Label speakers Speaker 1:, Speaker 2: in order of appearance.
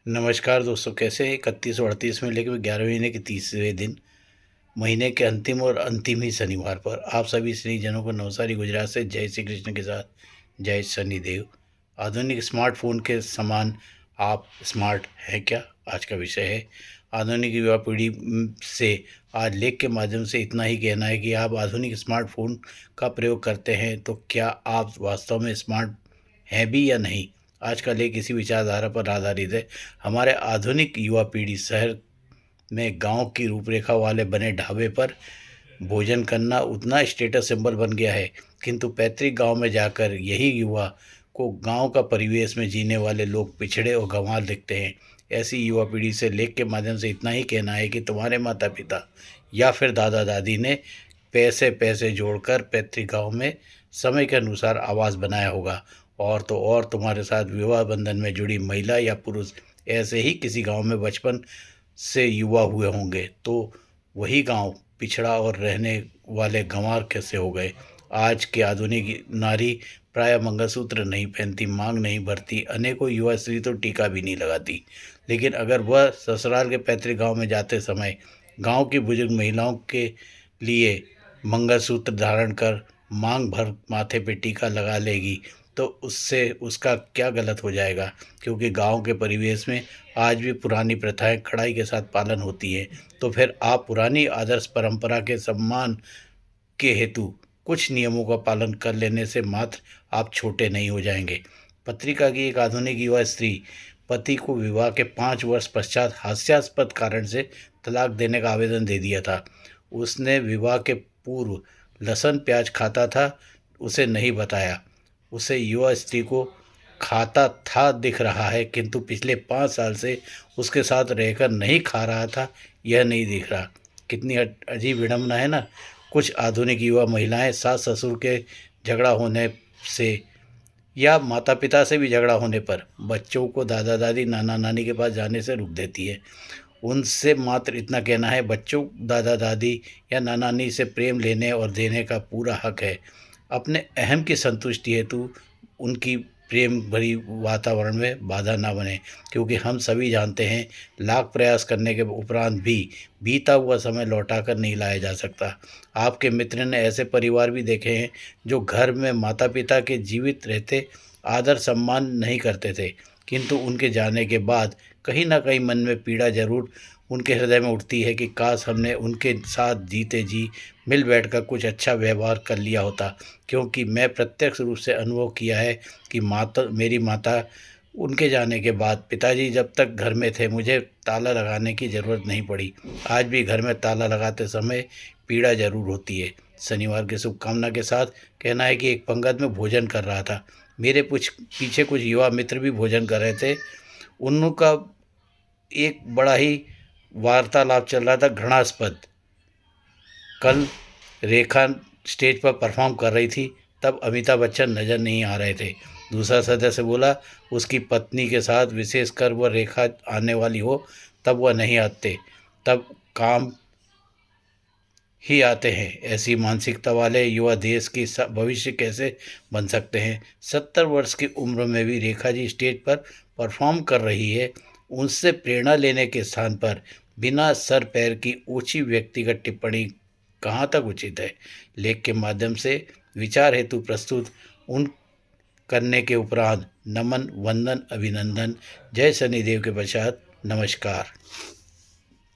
Speaker 1: नमस्कार दोस्तों, कैसे हैं? 31 और 38 में लेकिन 11वें महीने के तीसरे दिन, महीने के अंतिम और अंतिम ही शनिवार पर आप सभी स्नेहीजनों को नवसारी गुजरात से जय श्री कृष्ण के साथ जय शनिदेव। आधुनिक स्मार्टफोन के समान आप स्मार्ट हैं क्या? आज का विषय है। आधुनिक युवा पीढ़ी से आज लेख के माध्यम से इतना ही कहना है कि आप आधुनिक स्मार्टफोन का प्रयोग करते हैं तो क्या आप वास्तव में स्मार्ट हैं भी या नहीं? आज का लेख इसी विचारधारा पर आधारित है। हमारे आधुनिक युवा पीढ़ी शहर में गांव की रूपरेखा वाले बने ढाबे पर भोजन करना उतना स्टेटस सिंबल बन गया है, किंतु पैतृक गांव में जाकर यही युवा को गांव का परिवेश में जीने वाले लोग पिछड़े और गंवार दिखते हैं। ऐसी युवा पीढ़ी से लेख के माध्यम से इतना ही कहना है कि तुम्हारे माता पिता या फिर दादा दादी ने पैसे पैसे जोड़कर पैतृक गांव में समय के अनुसार आवास बनाया होगा, और तो और तुम्हारे साथ विवाह बंधन में जुड़ी महिला या पुरुष ऐसे ही किसी गांव में बचपन से युवा हुए होंगे, तो वही गांव पिछड़ा और रहने वाले गंवार कैसे हो गए? आज के आधुनिक नारी प्रायः मंगलसूत्र नहीं पहनती, मांग नहीं भरती, अनेकों युवा स्त्री तो टीका भी नहीं लगाती। लेकिन अगर वह ससुराल के पैतृक गांव में जाते समय गांव की बुजुर्ग महिलाओं के लिए मंगलसूत्र धारण कर मांग भर माथे पे टीका लगा लेगी, तो उससे उसका क्या गलत हो जाएगा? क्योंकि गांव के परिवेश में आज भी पुरानी प्रथाएं कड़ाई के साथ पालन होती है। तो फिर आप पुरानी आदर्श परंपरा के सम्मान के हेतु कुछ नियमों का पालन कर लेने से मात्र आप छोटे नहीं हो जाएंगे। पत्रिका की एक आधुनिक युवा स्त्री पति को विवाह के 5 वर्ष पश्चात हास्यास्पद कारण से तलाक देने का आवेदन दे दिया था। उसने विवाह के पूर्व लहसुन प्याज खाता था, उसे नहीं बताया। उसे युवा स्त्री को खाता था दिख रहा है, किंतु पिछले 5 साल से उसके साथ रहकर नहीं खा रहा था, यह नहीं दिख रहा। कितनी अजीब विडंबना है ना। कुछ आधुनिक युवा महिलाएं सास ससुर के झगड़ा होने से या माता पिता से भी झगड़ा होने पर बच्चों को दादा दादी नाना नानी के पास जाने से रोक देती है। उनसे मात्र इतना कहना है, बच्चों दादा दादी या नाना नानी से प्रेम लेने और देने का पूरा हक है। अपने अहम की संतुष्टि हेतु उनकी प्रेम भरी वातावरण में बाधा ना बने, क्योंकि हम सभी जानते हैं लाख प्रयास करने के उपरांत भी बीता हुआ समय लौटा कर नहीं लाया जा सकता। आपके मित्र ने ऐसे परिवार भी देखे हैं जो घर में माता पिता के जीवित रहते आदर सम्मान नहीं करते थे, किंतु उनके जाने के बाद कहीं ना कहीं मन में पीड़ा जरूर उनके हृदय में उठती है कि काश हमने उनके साथ जीते जी मिल बैठकर कुछ अच्छा व्यवहार कर लिया होता। क्योंकि मैं प्रत्यक्ष रूप से अनुभव किया है कि मेरी माता उनके जाने के बाद पिताजी जब तक घर में थे मुझे ताला लगाने की ज़रूरत नहीं पड़ी। आज भी घर में ताला लगाते समय पीड़ा ज़रूर होती है। शनिवार की शुभकामना के साथ कहना है कि एक पंगत में भोजन कर रहा था। मेरे कुछ पीछे कुछ युवा मित्र भी भोजन कर रहे थे। उनका एक बड़ा ही वार्तालाप चल रहा था घृणास्पद। कल रेखा स्टेज पर परफॉर्म कर रही थी, तब अमिताभ बच्चन नज़र नहीं आ रहे थे। दूसरा सदस्य बोला उसकी पत्नी के साथ विशेषकर वह रेखा आने वाली हो तब वह नहीं आते, तब काम ही आते हैं। ऐसी मानसिकता वाले युवा देश की भविष्य कैसे बन सकते हैं? 70 वर्ष की उम्र में भी रेखा जी स्टेज पर परफॉर्म कर रही है। उनसे प्रेरणा लेने के स्थान पर बिना सर पैर की ऊंची व्यक्तिगत टिप्पणी कहाँ तक उचित है? लेख के माध्यम से विचार हेतु प्रस्तुत उन करने के उपरांत नमन वंदन अभिनंदन। जय शनिदेव के पश्चात नमस्कार।